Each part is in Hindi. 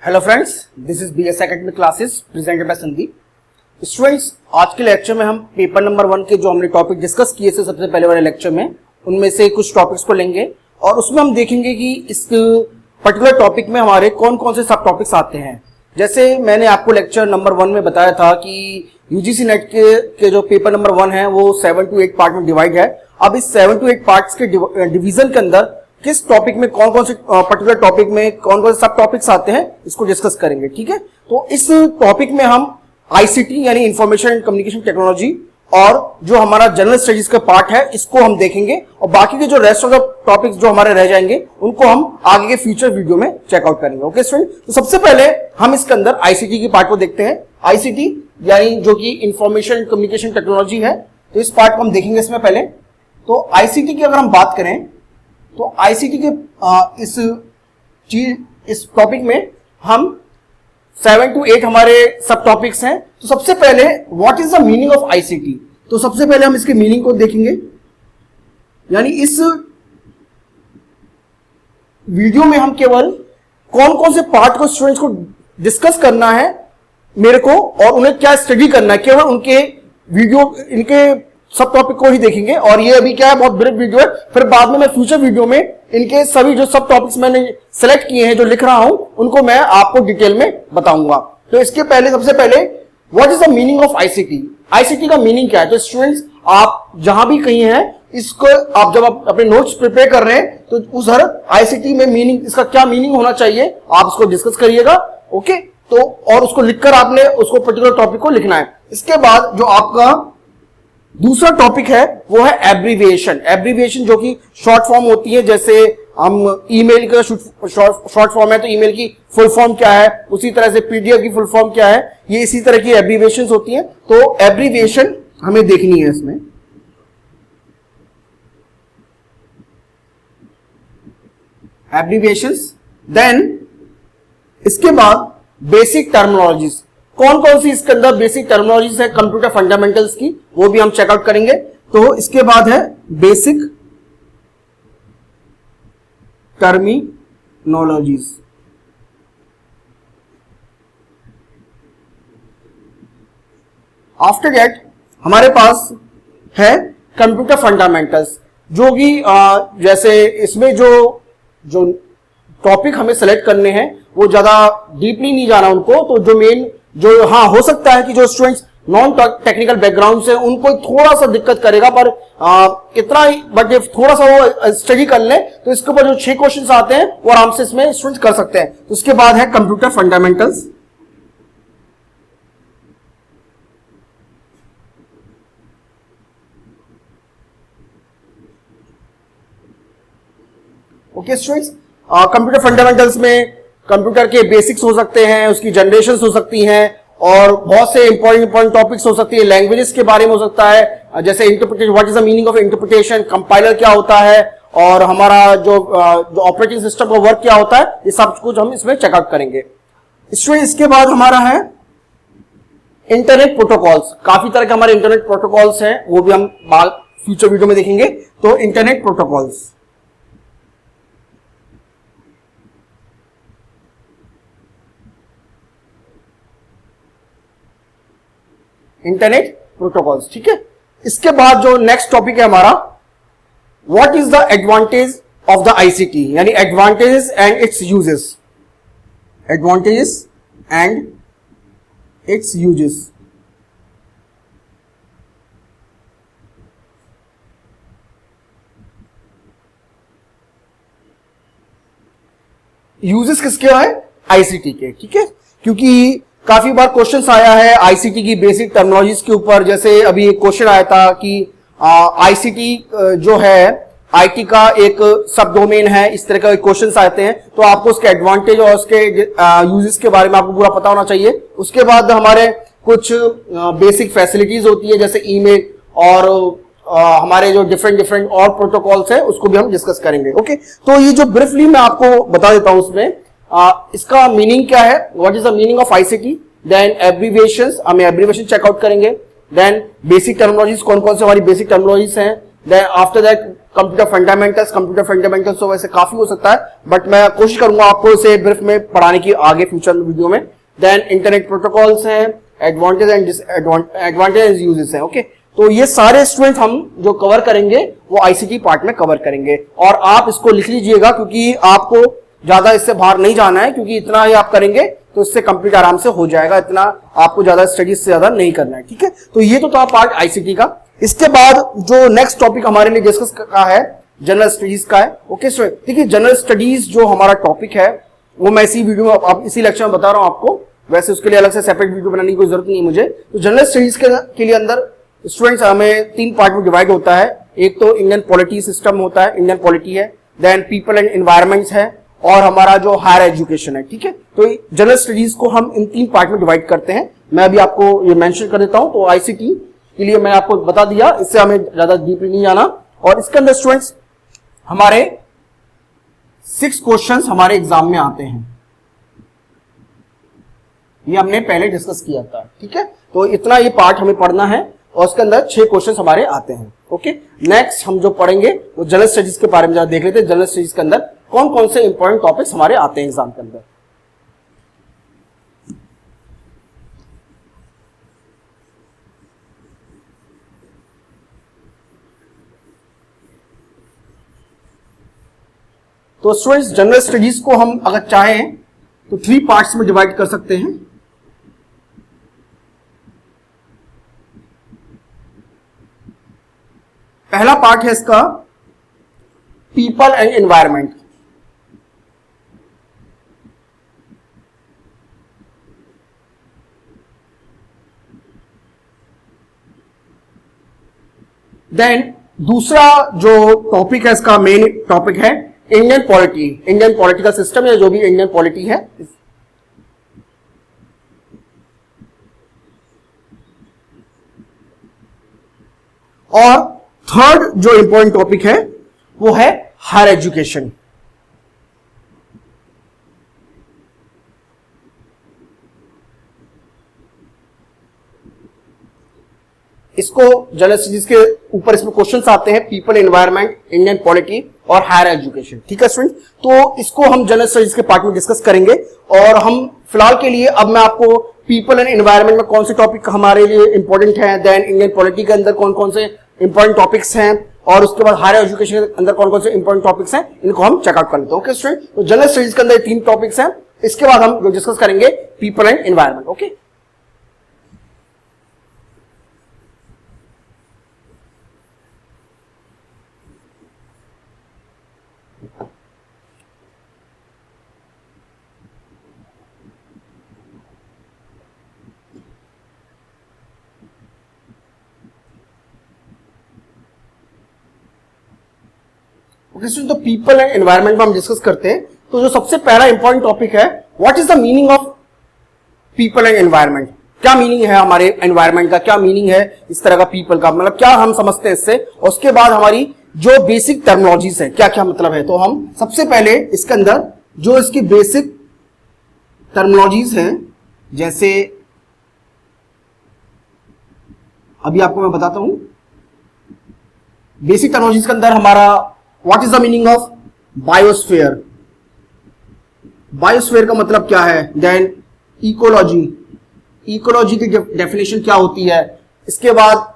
Hello friends, this is BS academic classes presented by Sandeep. Students, आज के लेक्चर में हम पेपर नंबर 1 के जो हमने टॉपिक डिस्कस किए थे सबसे पहले वाले लेक्चर में, उनमें से कुछ टॉपिक्स को लेंगे और उसमें हम देखेंगे कि इस पर्टिकुलर टॉपिक में हमारे कौन कौन से सब टॉपिक्स आते हैं। जैसे मैंने आपको लेक्चर नंबर 1 में बताया था कि यूजीसी नेट के जो पेपर नंबर 1 है वो 7 to 8 पार्ट में डिवाइड है। अब इस 7 to 8 पार्ट्स के डिवीजन के अंदर किस टॉपिक में कौन कौन से पर्टिकुलर टॉपिक में कौन कौन से सब टॉपिक्स आते हैं, इसको डिस्कस करेंगे। ठीक है, तो इस टॉपिक में हम आईसीटी यानी इंफॉर्मेशन एंड कम्युनिकेशन टेक्नोलॉजी और जो हमारा जनरल स्टडीज का पार्ट है इसको हम देखेंगे और बाकी के जो रेस्ट ऑफ द टॉपिक्स जो हमारे रह जाएंगे उनको हम आगे के फ्यूचर वीडियो में चेकआउट करेंगे। ओके स्टूडेंट, तो सबसे पहले हम इसके अंदर आईसीटी की पार्ट को देखते हैं। आईसीटी यानी जो कि इंफॉर्मेशन एंड कम्युनिकेशन टेक्नोलॉजी है, तो इस पार्ट को हम देखेंगे। इसमें पहले तो आईसीटी की अगर हम बात करें तो आईसीटी के इस टॉपिक में हम 7 to 8 हमारे सब टॉपिक्स हैं। तो सबसे पहले what is the meaning of ICT, तो सबसे पहले हम इसके मीनिंग को देखेंगे। यानी इस वीडियो में हम केवल कौन कौन से पार्ट को स्टूडेंट्स को डिस्कस करना है मेरे को और उन्हें क्या स्टडी करना है, केवल उनके वीडियो इनके सब टॉपिक को ही देखेंगे। और ये अभी क्या है, बहुत ब्रीफ वीडियो है, फिर बाद में मैं फ्यूचर वीडियो में इनके सभी जो सब टॉपिक्स मैंने सेलेक्ट किए हैं जो लिख रहा हूं उनको मैं आपको डिटेल में बताऊंगा। तो इसके पहले सबसे पहले what is the meaning of ICT, ICT का मीनिंग क्या है। तो स्टूडेंट्स, आप जहां भी कहीं हैं इसको आप जब आप अपने नोट्स प्रिपेयर कर रहे हैं तो उस हर आईसीटी में मीनिंग, इसका क्या मीनिंग होना चाहिए आप इसको डिस्कस करिएगा। ओके, तो और उसको लिखकर आपने उसको पर्टिकुलर टॉपिक को लिखना है। इसके बाद जो आपका दूसरा टॉपिक है वो है एब्रीविएशन। एब्रीविएशन जो कि शॉर्ट फॉर्म होती है, जैसे हम ईमेल का शॉर्ट फॉर्म है तो ईमेल की फुल फॉर्म क्या है, उसी तरह से पीडीएफ की फुल फॉर्म क्या है, ये इसी तरह की एब्रीविएशंस होती हैं। तो एब्रीविएशन हमें देखनी है इसमें। एब्रीविएशंस, देन इसके बाद बेसिक टर्मिनोलॉजीज, कौन कौन सी इसके अंदर बेसिक टर्मिनोलॉजीज है कंप्यूटर फंडामेंटल्स की, वो भी हम चेकआउट करेंगे। तो इसके बाद है बेसिक टर्मिनोलॉजीज। आफ्टर दैट हमारे पास है कंप्यूटर फंडामेंटल्स, जो कि जैसे इसमें जो टॉपिक हमें सेलेक्ट करने हैं वो ज्यादा डीपली नहीं जाना उनको, तो जो मेन जो हो सकता है कि जो स्टूडेंट्स नॉन टेक्निकल बैकग्राउंड से उनको थोड़ा सा दिक्कत करेगा, पर इतना ही, बट थोड़ा सा वो स्टडी कर ले तो इसके ऊपर जो 6 क्वेश्चंस आते हैं वो आराम से इसमें स्टूडेंट्स कर सकते हैं। तो उसके बाद है computer fundamentals. Okay students, computer fundamentals में कंप्यूटर के बेसिक्स हो सकते हैं, उसकी जनरेशंस हो सकती हैं और बहुत से इंपॉर्टेंट टॉपिक्स हो सकती है। लैंग्वेजेस के बारे में हो सकता है, जैसे interpretation, what is the meaning of interpretation, compiler क्या होता है और हमारा जो ऑपरेटिंग सिस्टम का वर्क क्या होता है, ये सब कुछ हम इसमें चेकआउट करेंगे। इसके बाद हमारा है इंटरनेट प्रोटोकॉल्स। काफी तरह के हमारे इंटरनेट प्रोटोकॉल्स हैं, वो भी हम फ्यूचर वीडियो में देखेंगे। तो इंटरनेट प्रोटोकॉल्स, इंटरनेट प्रोटोकॉल्स, ठीक है। इसके बाद जो नेक्स्ट टॉपिक है हमारा, what is the advantage of the ICT, यानी advantages and its uses. Advantages and its uses, uses किसके है, आईसीटी के, ठीक है। क्योंकि काफी बार क्वेश्चंस आया है आईसीटी की बेसिक टर्मिनोलॉजीज के ऊपर। जैसे अभी एक क्वेश्चन आया था कि आईसीटी जो है आईटी का एक सब डोमेन है, इस तरह का क्वेश्चंस आते हैं। तो आपको उसके एडवांटेज और उसके यूजेस के बारे में आपको पूरा पता होना चाहिए। उसके बाद हमारे कुछ बेसिक फैसिलिटीज होती है, जैसे ईमेल और हमारे जो डिफरेंट और प्रोटोकॉल्स है उसको भी हम डिस्कस करेंगे। ओके, तो ये जो ब्रीफली मैं आपको बता देता हूं उसमें इसका मीनिंग क्या है, what is the meaning of ICT, then abbreviations, हम एब्रीविएशन चेकआउट करेंगे, देन बेसिक टर्मिनोलॉजीज, कौन कौन से हमारी बेसिक टर्मिनोलॉजीज हैं, then after that computer fundamentals तो वैसे काफी हो सकता है, बट मैं कोशिश करूंगा आपको इसे ब्रीफ में पढ़ाने की आगे फ्यूचर वीडियो में। देन इंटरनेट प्रोटोकॉल्स हैं, एडवांटेज एंड डिसएडवांटेज यूजेस हैं। ओके, तो ये सारे स्टूडेंट हम जो कवर करेंगे वो आईसीटी पार्ट में कवर करेंगे, और आप इसको लिख लीजिएगा क्योंकि आपको ज्यादा इससे बाहर नहीं जाना है, क्योंकि इतना ही आप करेंगे तो इससे कंप्लीट आराम से हो जाएगा, इतना आपको ज्यादा स्टडीज से ज्यादा नहीं करना है। ठीक है, तो ये तो था पार्ट आईसीटी का। इसके बाद जो नेक्स्ट टॉपिक हमारे लिए डिस्कस का है जनरल स्टडीज का है। ओके स्टूडेंट, देखिए जनरल स्टडीज जो हमारा टॉपिक है वो मैं इसी वीडियो में आप इसी लेक्चर में बता रहा हूं आपको, वैसे उसके लिए अलग से सेपरेट वीडियो बनाने की कोई जरूरत नहीं है मुझे। तो जनरल स्टडीज के लिए अंदर स्टूडेंट्स हमें 3 पार्ट में डिवाइड होता है। एक तो इंडियन पॉलिटी सिस्टम होता है, इंडियन पॉलिटी है, देन पीपल एंड एनवायरमेंट्स है, और हमारा जो हायर एजुकेशन है। ठीक है, तो जनरल स्टडीज को हम इन 3 पार्ट में डिवाइड करते हैं। मैं अभी आपको ये मेंशन कर देता हूं, तो आईसीटी के लिए मैं आपको बता दिया, इससे हमें ज्यादा डीपली नहीं जाना। और इसके अंदर स्टूडेंट्स हमारे 6 क्वेश्चंस हमारे एग्जाम में आते हैं, ये हमने पहले डिस्कस किया था। ठीक है, तो इतना ये पार्ट हमें पढ़ना है, और उसके अंदर 6 क्वेश्चंस हमारे आते हैं। ओके, नेक्स्ट हम जो पढ़ेंगे वो जनरल स्टडीज के बारे में जरा देख लेते हैं। जनरल स्टडीज के अंदर कौन कौन से इंपॉर्टेंट टॉपिक्स हमारे आते हैं एग्जाम के अंदर। तो स्टूडेंट्स जनरल स्टडीज को हम अगर चाहें तो 3 पार्ट्स में डिवाइड कर सकते हैं। पहला पार्ट है इसका पीपल एंड एनवायरमेंट। देन दूसरा जो टॉपिक है इसका मेन टॉपिक है Indian polity, Indian political system या जो भी इंडियन पॉलिटी है। और थर्ड जो इंपॉर्टेंट टॉपिक है वो है हायर एजुकेशन। इसको जनरल स्टडीज के ऊपर इसमें क्वेश्चंस आते हैं, पीपल, एनवायरमेंट, इंडियन पॉलिटी और हायर एजुकेशन। ठीक है स्टूडेंट, तो इसको हम जनरल स्टडीज के पार्ट में डिस्कस करेंगे। और हम फिलहाल के लिए अब मैं आपको पीपल एंड एनवायरमेंट में कौन से टॉपिक हमारे लिए इंपॉर्टेंट हैं, देन इंडियन पॉलिटी के अंदर कौन कौन से इंपॉर्टेंट टॉपिक्स हैं, और उसके बाद हायर एजुकेशन के अंदर कौन कौन से इंपॉर्टेंट टॉपिक्स हैं, इनको हम चेकआउट कर लेते हैं। ओके स्टूडेंट, तो जनरल स्टडीज के अंदर 3 टॉपिक्स हैं, इसके बाद हम डिस्कस करेंगे पीपल एंड एनवायरमेंट। ओके, तो पीपल एंड एनवायरमेंट में हम डिस्कस करते हैं। तो जो सबसे पहला इंपॉर्टेंट टॉपिक है, what is the meaning of people and environment. क्या मीनिंग है हमारे एनवायरमेंट का, क्या मीनिंग है इस तरह का पीपल का, मतलब क्या हम समझते हैं इससे। और उसके बाद हमारी जो बेसिक टर्मिनोलॉजीज है, क्या क्या मतलब है। तो हम सबसे पहले इसके अंदर जो इसकी बेसिक टर्मिनोलॉजीज हैं, जैसे अभी आपको मैं बताता हूं, बेसिक टर्मिनोलॉजीज के अंदर हमारा what is the meaning of biosphere. Biosphere का मतलब क्या है। देन इकोलॉजी, इकोलॉजी की डेफिनेशन क्या होती है। इसके बाद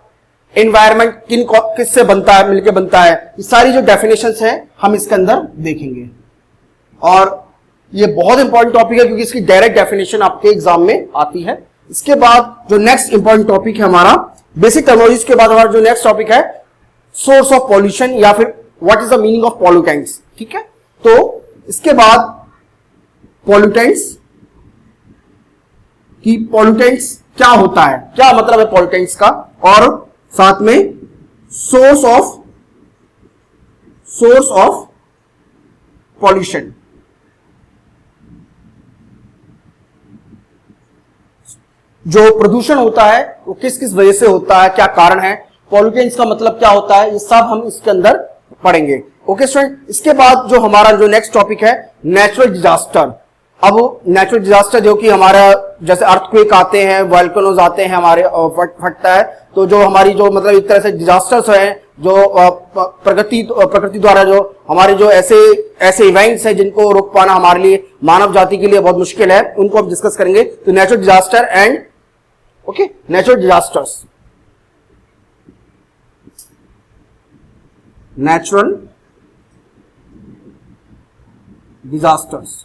एनवायरमेंट किससे बनता है, मिलके बनता है। ये सारी जो डेफिनेशंस हैं हम इसके अंदर देखेंगे, और ये बहुत इंपॉर्टेंट टॉपिक है क्योंकि इसकी डायरेक्ट डेफिनेशन आपके एग्जाम में आती है। इसके बाद जो नेक्स्ट इंपॉर्टेंट टॉपिक है हमारा बेसिक टर्मिनोलॉजीज के बाद हमारा जो नेक्स्ट टॉपिक है सोर्स ऑफ पॉल्यूशन, या फिर what is the meaning of pollutants. ठीक है, तो इसके बाद पॉल्यूटेंट्स कि पॉल्यूटेंट्स क्या होता है, क्या मतलब है पॉल्यूटेंट्स का, और साथ में सोर्स ऑफ पॉल्यूशन। जो प्रदूषण होता है वो किस किस वजह से होता है, क्या कारण है, पॉल्यूटेंट्स का मतलब क्या होता है, ये सब हम इसके अंदर पढ़ेंगे। ओके स्टूडेंट, इसके बाद जो हमारा जो नेक्स्ट टॉपिक है नेचुरल डिजास्टर। अब नेचुरल डिजास्टर जो कि हमारा जैसे अर्थक्वेक आते हैं, वोल्केनोज आते हैं, हमारे फटता है, तो जो हमारी जो मतलब एक तरह से डिजास्टर्स हैं जो प्रकृति द्वारा जो हमारे जो ऐसे इवेंट्स हैं जिनको रोक पाना हमारे लिए, मानव जाति के लिए बहुत मुश्किल है, उनको हम डिस्कस करेंगे। तो natural disaster and natural disasters, natural disasters.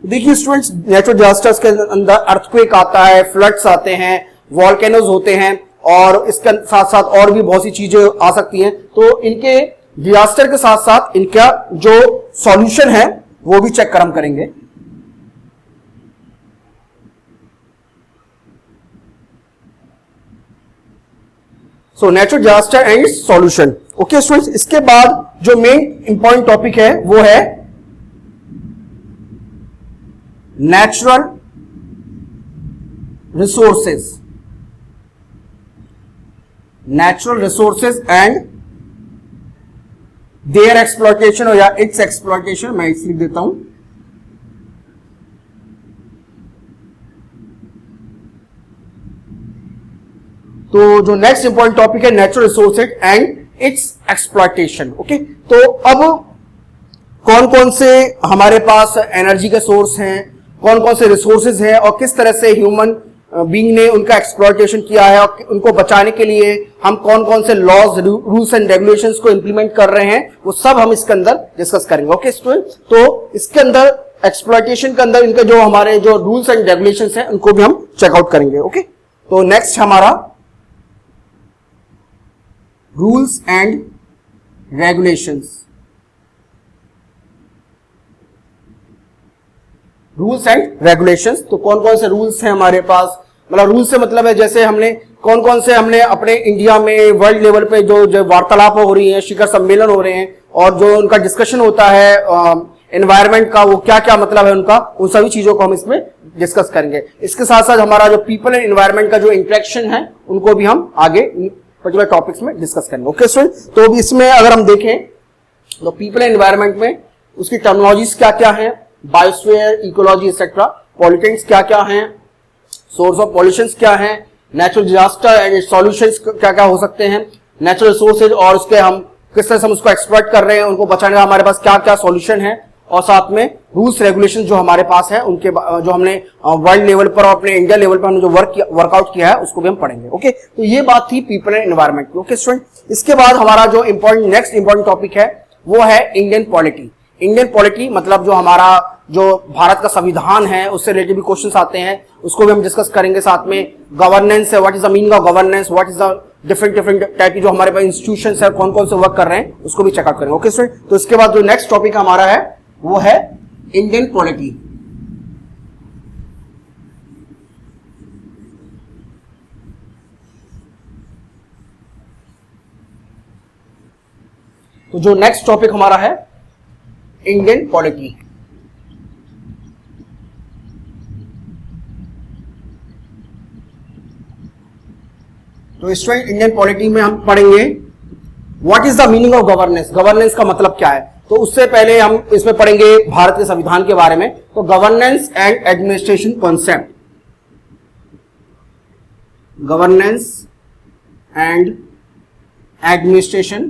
देखिए स्टूडेंट्स, नेचुरल डिजास्टर्स के अंदर अर्थक्वेक आता है, फ्लड्स आते हैं, वॉल्केनोज होते हैं, और इसके साथ साथ और भी बहुत सी चीजें आ सकती हैं। तो इनके डिजास्टर के साथ साथ इनका जो सॉल्यूशन है वो भी चेक कर हम करेंगे। So natural disaster and solution. Okay students, इसके बाद जो मेन इंपॉर्टेंट टॉपिक है वो है natural resources, natural resources and their exploitation या इट्स एक्सप्लॉयटेशन। मैं इस लिख देता हूं। तो जो नेक्स्ट इंपॉर्टेंट टॉपिक है natural resources and its exploitation. Okay, तो अब कौन कौन से हमारे पास एनर्जी के सोर्स हैं, कौन कौन से रिसोर्सेज हैं, और किस तरह से ह्यूमन बीइंग ने उनका एक्सप्लॉयटेशन किया है, और उनको बचाने के लिए हम कौन कौन से लॉज, रूल्स एंड रेगुलेशंस को इंप्लीमेंट कर रहे हैं, वो सब हम इसके अंदर डिस्कस करेंगे। ओके स्टूडेंट, तो इसके अंदर एक्सप्लॉयटेशन के अंदर इनके जो हमारे जो रूल्स एंड रेगुलेशंस हैं उनको भी हम चेकआउट करेंगे। ओके, तो नेक्स्ट हमारा rules and regulations. Rules and regulations, तो कौन कौन से रूल्स हैं हमारे पास, मतलब रूल से मतलब है जैसे हमने कौन कौन से हमने अपने इंडिया में वर्ल्ड लेवल पे जो वार्तालाप हो रही है, शिखर सम्मेलन हो रहे हैं, और जो उनका डिस्कशन होता है एनवायरमेंट का, वो क्या क्या मतलब है उनका, उन सभी चीजों को हम इसमें डिस्कस करेंगे। इसके साथ साथ हमारा जो पीपल एंड एनवायरमेंट का जो इंटरेक्शन है उनको भी हम आगे पर्टिकुलर टॉपिक्स में डिस्कस करेंगे। ओके स्टूडेंट, तो इसमें अगर हम देखें तो पीपल एंड एनवायरमेंट में उसकी टर्मिनोलॉजीज क्या क्या है, बायोस्फीयर, इकोलॉजी एक्सेट्रा, पॉल्यूटेंट्स क्या क्या हैं, सोर्स ऑफ पॉल्यूशंस क्या हैं, नेचुरल डिजास्टर एंड सॉल्यूशंस क्या क्या हो सकते हैं, नेचुरल रिसोर्सेज और उसके हम किस तरह से हम उसको एक्सप्लॉइट कर रहे हैं, उनको बचाने का हमारे पास क्या क्या सॉल्यूशन है, और साथ में रूल्स रेगुलेशन जो हमारे पास है उनके जो हमने वर्ल्ड लेवल पर और अपने इंडिया लेवल पर हमने जो वर्कआउट किया है उसको भी हम पढ़ेंगे। ओके, तो ये बात थी पीपल एंड एनवायरमेंट की। ओके स्टूडेंट, इसके बाद हमारा जो नेक्स्ट इंपॉर्टेंट टॉपिक है वो है इंडियन पॉलिटी। इंडियन पॉलिटी मतलब जो हमारा जो भारत का संविधान है उससे रिलेटेड भी क्वेश्चंस आते हैं, उसको भी हम डिस्कस करेंगे। साथ में गवर्नेंस है, what is the meaning of governance, what is the different type की जो हमारे पास इंस्टीट्यूशंस है, कौन कौन से वर्क कर रहे हैं, उसको भी चेकआउट करेंगे। ओके स्टूडेंट, तो इसके बाद जो नेक्स्ट टॉपिक हमारा है वो है इंडियन पॉलिटी। तो जो नेक्स्ट टॉपिक हमारा है इंडियन पॉलिटी। तो स्टूडेंट इंडियन पॉलिटी में हम पढ़ेंगे what is the meaning of governance, governance का मतलब क्या है। तो उससे पहले हम इसमें पढ़ेंगे भारत के संविधान के बारे में। तो governance and administration concept, governance and administration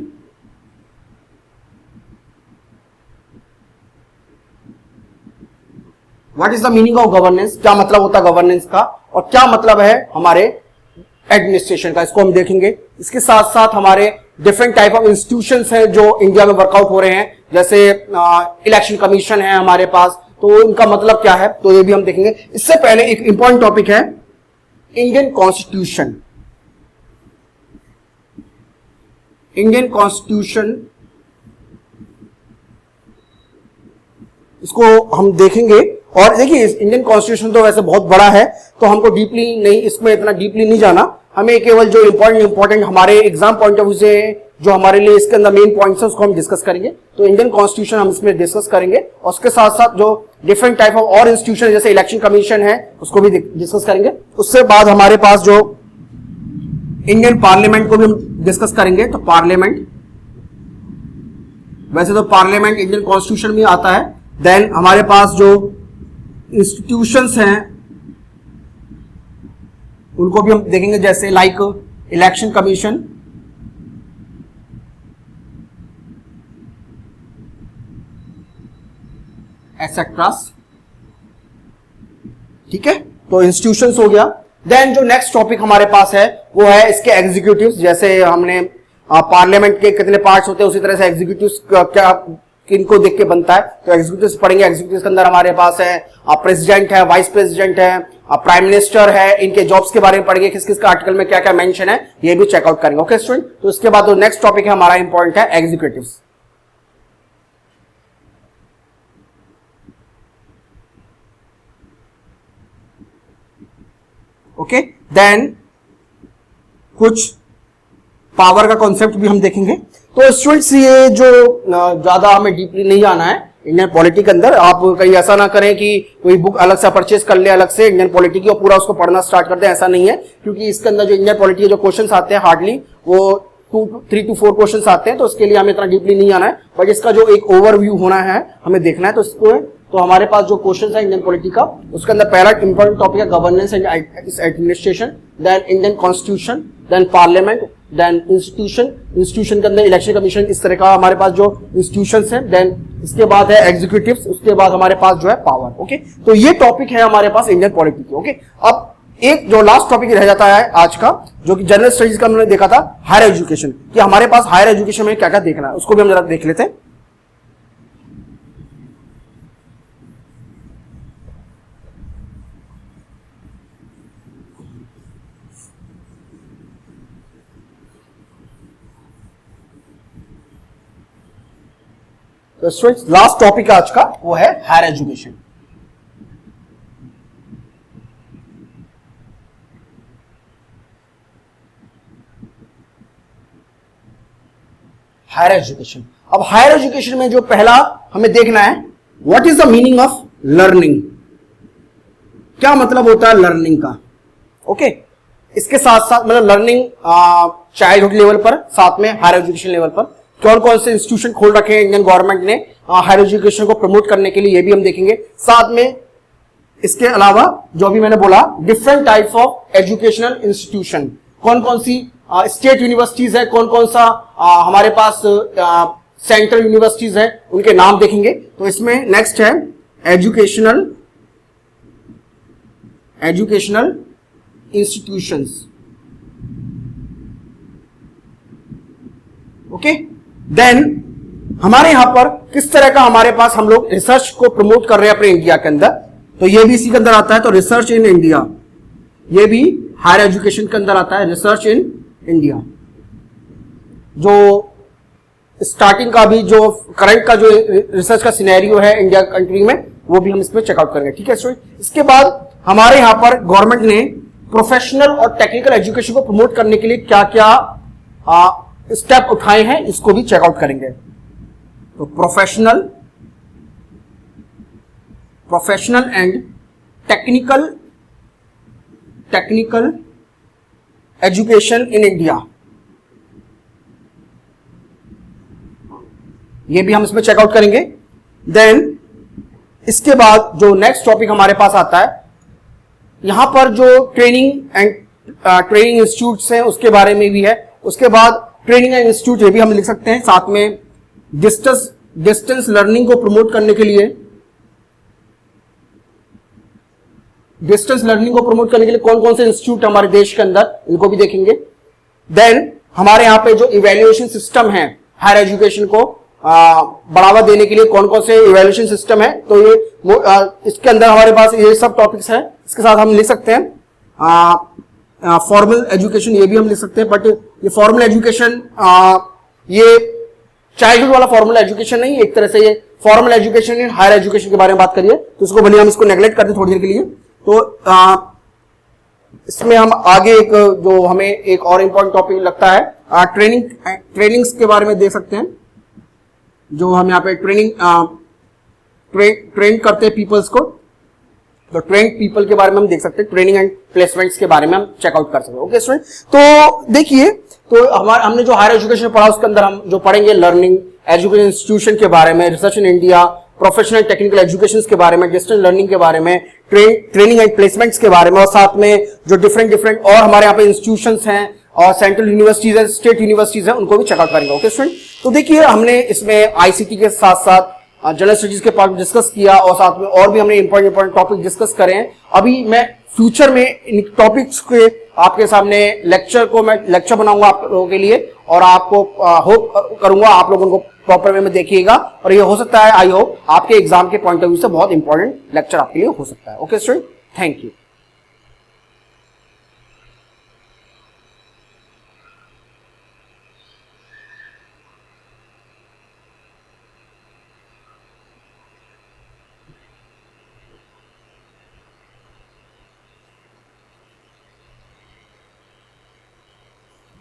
what is the meaning of governance, क्या मतलब होता है गवर्नेंस का, और क्या मतलब है हमारे एडमिनिस्ट्रेशन का, इसको हम देखेंगे। इसके साथ साथ हमारे डिफरेंट टाइप ऑफ इंस्टीट्यूशंस हैं जो इंडिया में वर्कआउट हो रहे हैं, जैसे इलेक्शन कमीशन है हमारे पास, तो इनका मतलब क्या है, तो ये भी हम देखेंगे। इससे पहले एक इंपॉर्टेंट टॉपिक है इंडियन कॉन्स्टिट्यूशन। इंडियन कॉन्स्टिट्यूशन, इसको हम देखेंगे। और देखिए इंडियन कॉन्स्टिट्यूशन तो वैसे बहुत बड़ा है, तो हमको डीपली नहीं, इसमें इतना डीपली नहीं जाना, हमें केवल जो इंपॉर्टेंट हमारे एग्जाम पॉइंट ऑफ व्यू से जो हमारे लिए इसके अंदर मेन पॉइंट्स है उसको हम डिस्कस करेंगे। तो इंडियन कॉन्स्टिट्यूशन हम इसमें डिस्कस करेंगे, और उसके साथ साथ जो डिफरेंट टाइप ऑफ और इंस्टीट्यूशन जैसे इलेक्शन कमीशन है उसको भी डिस्कस करेंगे। उससे बाद हमारे पास जो इंडियन पार्लियामेंट को भी हम डिस्कस करेंगे। तो पार्लियामेंट, वैसे तो पार्लियामेंट इंडियन कॉन्स्टिट्यूशन में आता है। देन हमारे पास जो इंस्टीट्यूशंस हैं उनको भी हम देखेंगे, जैसे लाइक इलेक्शन कमीशन, एटसेट्रास। ठीक है, तो इंस्टीट्यूशंस हो गया। देन जो नेक्स्ट टॉपिक हमारे पास है वो है इसके एग्जीक्यूटिव्स। जैसे हमने पार्लियामेंट के कितने पार्ट्स होते हैं, उसी तरह से एग्जीक्यूटिव्स क्या किनको देख के बनता है, तो एग्जीक्यूटिव्स पढ़ेंगे। एग्जीक्यूटिव्स के अंदर हमारे पास है प्रेसिडेंट है, वाइस प्रेसिडेंट है, प्राइम मिनिस्टर है, इनके जॉब्स के बारे में पढ़ेंगे, किस किस का आर्टिकल में क्या क्या मेंशन है, ये भी चेकआउट करेंगे। ओके स्टूडेंट, तो इसके बाद जो नेक्स्ट टॉपिक है हमारा इंपॉर्टेंट है एग्जीक्यूटिव्स। ओके, देन कुछ पावर का कॉन्सेप्ट भी हम देखेंगे। तो स्टूडेंट्स ये जो ज्यादा हमें डीपली नहीं आना है इंडियन पॉलिटी के अंदर, आप कहीं ऐसा ना करें कि कोई बुक अलग से परचेज कर ले अलग से इंडियन पॉलिटी की और पूरा उसको पढ़ना स्टार्ट कर दें, ऐसा नहीं है। क्योंकि इसके अंदर जो इंडियन पॉलिटी के जो क्वेश्चंस आते हैं हार्डली वो 3 to 4 क्वेश्चंस आते हैं, तो उसके लिए हमें इतना डीपली नहीं आना है। बट इसका जो एक ओवरव्यू होना है हमें देखना है, तो इसको तो हमारे पास जो क्वेश्चन है इंडियन पॉलिटी का, उसके अंदर पहला इंपॉर्टेंट टॉपिक है governance and administration, then Indian constitution, then parliament, then institution के अंदर इलेक्शन कमीशन, इस तरह का हमारे पास जो इंस्टीट्यूशंस हैं। देन इसके बाद है एग्जीक्यूटिव्स, उसके बाद हमारे पास जो है पावर। ओके, तो ये टॉपिक है हमारे पास इंडियन पॉलिटी की। ओके, अब एक जो लास्ट टॉपिक रह जाता है आज का, जो कि जनरल स्टडीज का हमने देखा था, हायर एजुकेशन, कि हमारे पास हायर एजुकेशन में क्या क्या देखना है, उसको भी हम जरा देख लेते हैं। तो स्टूडेंट्स लास्ट टॉपिक आज का वो है हायर एजुकेशन। हायर एजुकेशन, अब हायर एजुकेशन में जो पहला हमें देखना है, what is the meaning of learning, क्या मतलब होता है लर्निंग का। ओके, इसके साथ साथ मतलब लर्निंग चाइल्डहुड लेवल पर, साथ में हायर एजुकेशन लेवल पर कौन कौन से इंस्टीट्यूशन खोल रखे हैं इंडियन गवर्नमेंट ने हायर एजुकेशन को प्रमोट करने के लिए, ये भी हम देखेंगे। साथ में इसके अलावा जो अभी मैंने बोला different types of educational institution, कौन कौन सी स्टेट यूनिवर्सिटीज है, कौन कौन सा हमारे पास सेंट्रल यूनिवर्सिटीज है, उनके नाम देखेंगे। तो इसमें नेक्स्ट है एजुकेशनल इंस्टीट्यूशंस। ओके, देन हमारे यहां पर किस तरह का हमारे पास हम लोग रिसर्च को प्रमोट कर रहे हैं अपने इंडिया के अंदर, तो ये भी इसी के अंदर आता है। तो रिसर्च इन इंडिया, ये भी हायर एजुकेशन के अंदर आता है, रिसर्च इन इंडिया। जो स्टार्टिंग का भी जो करंट का जो रिसर्च का सिनेरियो है इंडिया कंट्री में, वो भी हम इसमें चेकआउट करेंगे। ठीक है स्टूडेंट, इसके बाद हमारे यहां पर गवर्नमेंट ने प्रोफेशनल और टेक्निकल एजुकेशन को प्रमोट करने के लिए क्या क्या स्टेप उठाए हैं, इसको भी चेकआउट करेंगे। तो professional and technical education in India, ये भी हम इसमें चेकआउट करेंगे। देन इसके बाद जो नेक्स्ट टॉपिक हमारे पास आता है, यहां पर जो ट्रेनिंग इंस्टीट्यूट्स हैं उसके बारे में भी है। उसके बाद ट्रेनिंग एंड इंस्टीट्यूट, ये भी हम लिख सकते हैं। साथ में डिस्टेंस लर्निंग को प्रमोट करने के लिए कौन कौन से इंस्टीट्यूट हमारे देश के अंदर, इनको भी देखेंगे। देन हमारे यहां पे जो इवैल्यूएशन सिस्टम है हायर एजुकेशन को बढ़ावा देने के लिए, कौन कौन से इवैल्यूएशन सिस्टम है, तो ये इसके अंदर हमारे पास ये सब टॉपिक्स हैं। इसके साथ हम लिख सकते हैं फॉर्मल एजुकेशन, ये भी हम लिख सकते हैं। बट ये फॉर्मल एजुकेशन ये चाइल्डहुड वाला फॉर्मल एजुकेशन नहीं, एक तरह से ये formal education in higher education के बारे में बात करिए, तो इसको भले हम इसको नेग्लेक्ट कर दें थोड़ी देर के लिए। तो इसमें हम आगे एक जो हमें एक और इंपॉर्टेंट टॉपिक लगता है, ट्रेनिंग्स के बारे में देख सकते हैं। जो हम यहाँ पे ट्रेन करते हैं पीपल्स को, तो ट्रेंड पीपल के बारे में हम देख सकते हैं। ट्रेनिंग एंड प्लेसमेंट्स के बारे में हम चेकआउट कर सकते हैं। ओके स्टूडेंट, तो देखिए, तो हमने जो हायर एजुकेशन पढ़ा उसके अंदर हम जो पढ़ेंगे लर्निंग एजुकेशन इंस्टीट्यूशन के बारे में, research in India, professional technical education के बारे में, डिस्टेंस लर्निंग के बारे में, ट्रेनिंग एंड प्लेसमेंट्स के बारे में, और साथ में जो डिफरेंट और हमारे यहाँ पे इंस्टीट्यूशंस हैं और सेंट्रल यूनिवर्सिटीज है, स्टेट यूनिवर्सिटीज है, उनको भी चेकआउट करेंगे। ओके स्टूडेंट, तो देखिए हमने इसमें आईसीटी के साथ साथ जनरल स्टडीज के पार्ट डिस्कस किया और साथ में और भी हमने इंपॉर्टेंट टॉपिक डिस्कस करे हैं। अभी मैं फ्यूचर में इन टॉपिक्स के आपके सामने लेक्चर बनाऊंगा आप लोगों के लिए, और आपको होप करूंगा आप लोग उनको प्रॉपर वे में देखिएगा, और ये हो सकता है आई होप आपके एग्जाम के पॉइंट ऑफ व्यू से बहुत इंपॉर्टेंट लेक्चर आपके लिए हो सकता है। Okay student, thank you.